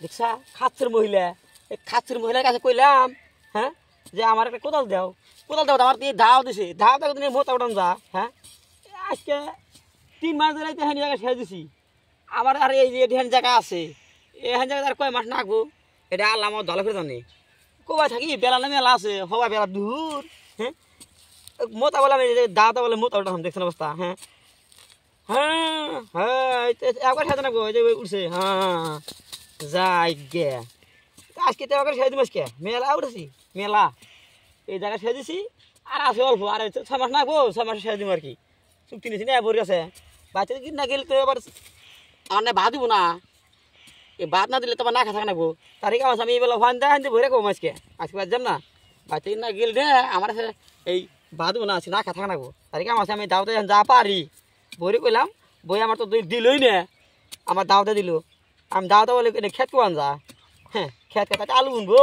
দেখছা খাচ্ছের মহিলা, এই খাচ্ছের মহিলার কাছে কইলাম হ্যাঁ যে আমার একটা কোদাল দাও, কোদাল দাও, আমার দিয়ে ধাও দিছে, ধাও দাও তুমি মোটা উঠান যা। হ্যাঁ আজকে 3 মাস ধরে এখানে জায়গা শেষ দিছি। আমার আর এই যে এখানে জায়গা আছে, এখানে জায়গা আর কয় মাস নাকবো এটা আল্লাহ আমার ভালো করে জানে। কোবাই থাকি বেলা না মেলা আছে, হবা বেলা দূর। হ্যাঁ মোটা বলে আমি দাদা বলে মোটা উঠাম, দেখছেন অবস্থা। হ্যাঁ হ্যাঁ হ্যাঁ একবার সাথে নাকবো, ওই যে উঠছে। হ্যাঁ যাই গে আজকে তো একবার সেরে দিম, আজকে মেলা উঠেছি, মেলা এই জায়গায় সেরে দিছি। আর আছে অল্প, আর 6 মাস নাকবো, 6 মাসে সেরে দিব আর কি। চুক্তি নিয়েছি না বই আছে, বাচ্চা কি না গেলে তো এবার আমার না ভাত দিব না। এই ভাত না দিলে তোমার না খা থাকা নাকবো। তারিখ আমার আমি এইবেলা ফান দেয় আনতে ভরে কম আজকে, আজকে বাদ যাম না। বাচ্চা না গেলে রে আমার এই ভাত দিব না, আজকে না খা থাকা নাকবো। তারিখ আমার আমি দাওতে যা পারি বই কইলাম, বই আমার তো দিলই না, আমার দাওতে দিল। আমি দাওতে বলে খেত কোয়ান যা। হ্যাঁ খেত খেতে আলু বুনবো।